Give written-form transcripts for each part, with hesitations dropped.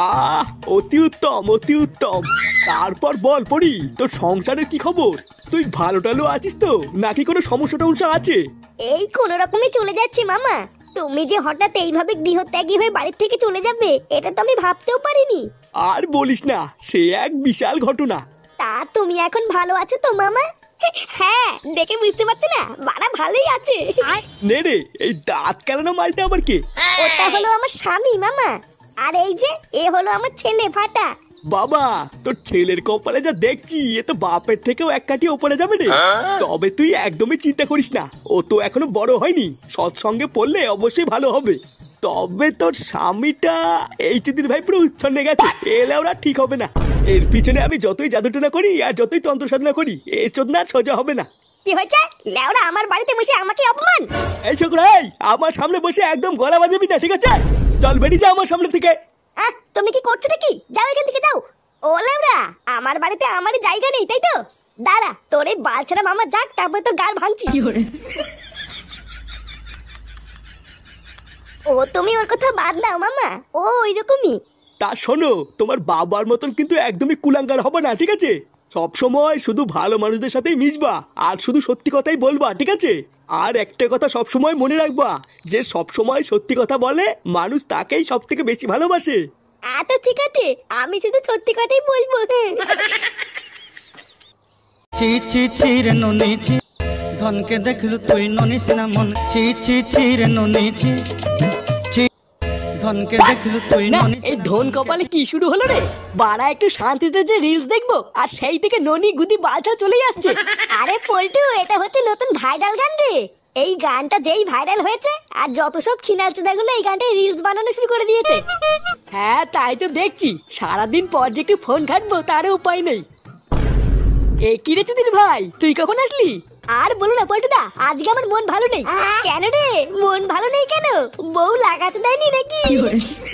আহ, অতি উত্তম অতি উত্তম। তারপর বল পড়ি, তোর সংসারের কি খবর? তুই ভালো টালো আছিস তো, নাকি কোনো সমস্যা টমস্যা আছে? এই কোনো রকমে চলে যাচ্ছে মামা। তুমি যে হঠাৎ এইভাবে গৃহত্যাগী হয়ে বাড়ির থেকে চলে যাবে এটা তো আমি ভাবতেও পারিনি। আর বলিস না, সে এক বিশাল ঘটনা। তা তুমি এখন ভালো আছো তো মামা? হ্যাঁ, দেখে বুঝতে পারছো না বাড়া ভালোই আছে। নে রে, এই দাঁত কেলানো মালটা আবার কে? ওটা হলো আমার স্বামী মামা। আর এই যে এ হলো আমার ছেলে ফাটা। বাবা, তোর ছেলের কপালে যা দেখছি, এ তো বাপের থেকেও এক কাঠি ওপরে যাবে রে। তবে তুই একদমই চিন্তা করিস না, ও তো এখনো বড় হয়নি, সৎসঙ্গে পড়লে অবশ্যই ভালো হবে। তবে তোর স্বামীটা এই চিদির ভাই পুরো উচ্ছন্নে গেছে, এলে ওরা ঠিক হবে না। এর পিছনে আমি যতই জাদুটনা করি আর যতই তন্ত্র সাধনা করি, এ চোদনা সোজা হবে না। কি হয়েছে? লেওরা আমার বাড়িতে বসে আমাকে অপমান। এই ছোকরা, এই আমার সামনে বসে একদম গলা বাজাবি না, ঠিক আছে? চল বেরিয়ে যা আমার সামনে থেকে। তুমি কি করছো নাকি? যাও এখান থেকে যাও। ও লেওরা, আমার বাড়িতে আমারই জায়গা নেই তাই তো? দাঁড়া, তোর এই বালছেনা মামা যাক, তারপর তোর গাল ভাঙছি। ও তুমি ওর কথা বাদ দাও মামা, ও ওইরকমই। তা শোনো, তোমার বাবার মতন কিন্তু একদমই কুলাঙ্গার হবে না, ঠিক আছে? সব সময় শুধু ভালো মানুষদের সাথেই মিশবা আর শুধু সত্যি কথাই বলবা, ঠিক আছে? আর একটা কথা সব সময় মনে রাখবা, যে সব সময় সত্যি কথা বলে মানুষ তাকেই সব থেকে বেশি ভালোবাসে। আচ্ছা ঠিক আছে, আমি শুধু সত্যি কথাই বলবো। ছি ছি ছি রে ননি ছি, ধনকে দেখলু তুই ননিস না মন। ছি ছি ছি রে ননি ছি, ধনকে দেখলু তুই ননিস। এই ধন কপালে কি শুরু হলো রে? বাড়া একটু শান্তিতে যে রিলস দেখবো, আর সেই থেকে ননি গুদি বালছা চলেই আসছে। আরে পল্টু, এটা হচ্ছে নতুন ভাইরাল গান রে। এই গানটা যেই ভাইরাল হয়েছে, আর যত সব ছিনালচুদাগুলো এই গানটায় রিলস বানানো শুরু করে দিয়েছে। হ্যাঁ তাই তো দেখছি, সারাদিন পর যে একটু ফোন ঘাটবো তারও উপায় নেই। এ কি রে চুদির ভাই, তুই কখন আসলি? আর বলো না পল্টুদা, আজকে আমার মন ভালো নেই। কেন রে, মন ভালো নেই কেন? বউ লাগাতে দেয়নি নাকি?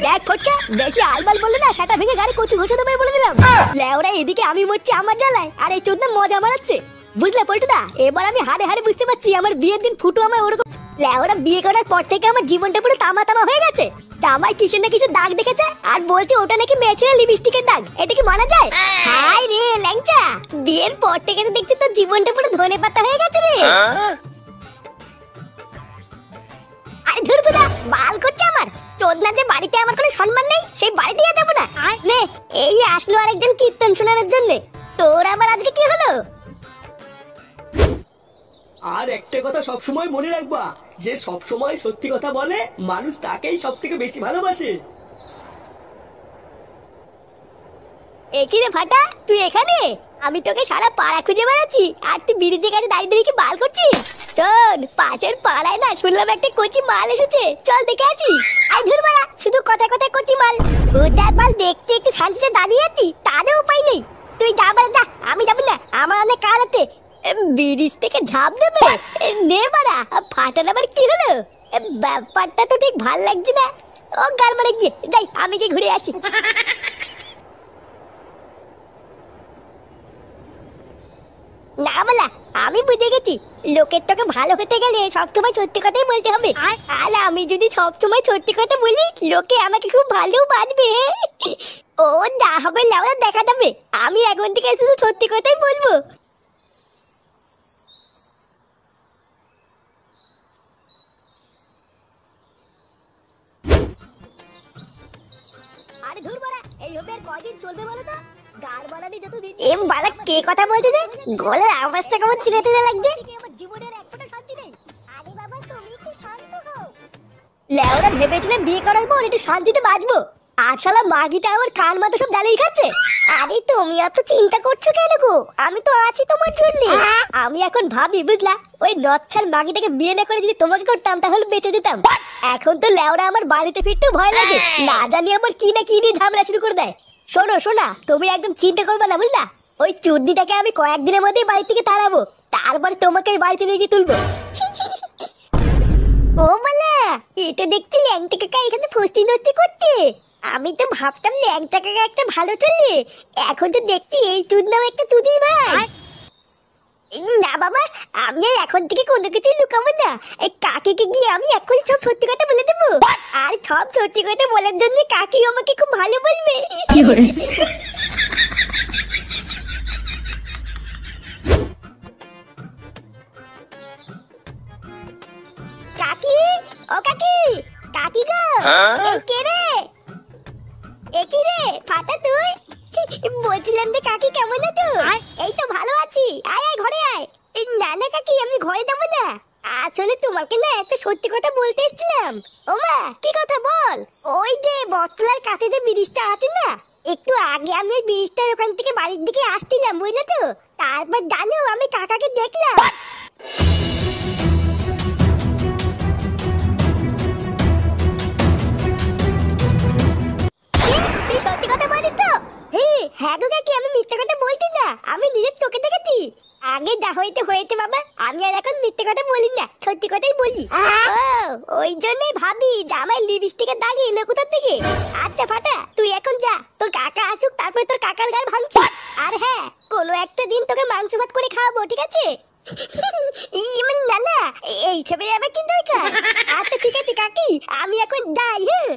দেখ ফটকা, বেশি আলবাল বললে না সেটা ভেঙে গাড়ি কচু ঘষে দেবে বলে দিলাম। লেওরা এদিকে আমি মরছি আমার জ্বালায়, আর এই চোদনা মজা মারাচ্ছে। বুঝলে পল্টুদা, এবার আমি হাড়ে হাড়ে বুঝতে পারছি আমার বিয়ের দিন ফুটো আমার ওরকম। লেওরা বিয়ে করার পর থেকে আমার জীবনটা পুরো তামা তামা হয়ে গেছে। জামাই কিসের না কিছু দাগ দেখেছে আর বলছে ওটা নাকি মেয়েছেলে লিপস্টিকের দাগ। এটা কি মানা যায়? হাই রে ল্যাংচা, বিয়ের পর থেকে তো দেখছি তোর জীবনটা পুরো ধনে পাতা হয়ে গেছে রে। আরে ধুর বুদা, বাল করছে আমার। চোদনা যে বাড়িতে আমার কোনো সম্মান নেই, সেই বাড়িতে যাবো না। নে, এই আসলো আরেকজন কীর্তন শোনানোর জন্য। তোর আবার আজকে কি হলো? আর একটা কথা সব সময় মনে রাখবা, যে সব সময় সত্যি কথা বলে মানুষ তাকেই সব থেকে বেশি ভালোবাসে। একই রে ফাটা, তুই এখানে? আমি তোকে সারা পাড়া খুঁজে বেড়াচ্ছি, আর তুই বিড়িতে কাছে দাঁড়িয়ে দাঁড়িয়ে কি বাল করছিস? চল, পাশের পাড়ায় না শুনলাম একটা কচি মাল এসেছে, চল দেখে আসি। আই ধুর বাড়া, শুধু কথায় কথায় কচি মাল। ওটার মাল দেখতে একটু শান্তিতে দাঁড়িয়ে আছি, তারও উপায় নেই। তুই যা বাড়া যা, আমি যাবো না, আমার অনেক কাজ আছে। ব্রিজ থেকে ঝাঁপ দেবে? নে বাড়া, ফাটার আবার কি হলো? ব্যাপারটা তো ঠিক ভাল লাগছে না। ও গাল মারে গিয়ে যাই, আমি কি ঘুরে আসি। না বলা, আমি বুঝে গেছি, লোকের তোকে ভালো হতে গেলে সবসময় সত্যি কথাই বলতে হবে। আর আমি যদি সবসময় সত্যি কথা বলি, লোকে আমাকে খুব ভালো বাঁচবে। ও যা হবে লাউরা দেখা যাবে, আমি এখন থেকে শুধু সত্যি কথাই বলবো। আরে ধুর বাড়া, এই হবে আর কয়দিন চলবে বলো তো? গার বাড়ানি যত দিন এম বাড়া কে কথা বলছে রে? গলার আওয়াজটা কেমন চিনে চিনে লাগছে। আমার জীবনের এক ফোঁটা শান্তি নেই। আরে বাবা তুমি একটু শান্ত হও। লেওরা ভেবেছিলাম বিয়ে করার পর একটু শান্তিতে বাঁচবো, আর শালা মাগিটা আমার কান মাথা সব জ্বালিয়ে খাচ্ছে। আরে তুমি এত চিন্তা করছো কেন গো? আমি তো আছি তোমার জন্য। আমি এখন ভাবি বুঝলা, ওই নচ্ছার মাগিটাকে বিয়ে না করে যদি তোমাকে করতাম তাহলে বেঁচে দিতাম। এখন তো লেওরা আমার বাড়িতে ফিরতে ভয় লাগে, না জানি আমার কি না কি নিয়ে ঝামেলা শুরু করে দেয়। শোনো শোনা, তুমি একদম চিন্তা করবে না বুঝলা। ওই চুদ্দিটাকে আমি কয়েকদিনের মধ্যেই বাড়ি থেকে তাড়াবো, তারপর তোমাকে এই বাড়িতে নিয়ে গিয়ে তুলবো। ও বলা, এটা দেখতে ল্যাংটা কাকা এখানে ফস্তি নস্তি করছে। আমি তো ভাবতাম ল্যাংটা কাকা একটা ভালো চললে, এখন তো দেখছি এই চুদ নাও একটা চুদির ভাই। না বাবা, আমি আর এখন থেকে কোনো কিছু লুকাবো না। এই কাকিকে গিয়ে আমি এখন সব সত্যি কথা বলে দেবো, আর সব সত্যি কথা বলার জন্য কাকি আমাকে খুব ভালো বলবে। কাকি, ও কাকি, কাকি গো, এই কে রে? এ কি রে ফাটা তুই? বলছিলাম যে কাকি কেমন আছো? এই তো ভালো আছি, আয় আয় ঘরে আয়। এই না না কাকি, আমি ঘরে যাবো না। আসলে তোমাকে না একটা সত্যি কথা বলতে এসেছিলাম। ওমা, কি কথা বল? ওই যে বটতলার কাছে যে ব্রিজটা আছে না, একটু আগে আমি ওই ব্রিজটার ওখান থেকে বাড়ির দিকে আসছিলাম, বুঝলে তো? তারপর জানো আমি কাকাকে দেখলাম। তুই সত্যি কথা বলিস তো? হ্যাঁ গো কাকি, আমি মিথ্যে কথা বলছি না, আমি নিজের চোখে দেখেছি। আগে যা হইতে হয়েছে বাবা, আমি আর এখন মিথ্যে কথা বলি না, সত্যি কথাই বলি। ওই জন্যই ভাবি যে আমার লিপস্টিকের দাগ এলো কোথার থেকে। আচ্ছা ফাটা, তুই এখন যা, তোর কাকা আসুক, তারপরে তোর কাকার গাল ভাঙছি। আর হ্যাঁ, কোনো একটা দিন তোকে মাংস ভাত করে খাওয়াবো, ঠিক আছে? না না, এই ছবি আবার কি দরকার? আচ্ছা ঠিক আছে কাকি, আমি এখন যাই। হ্যাঁ।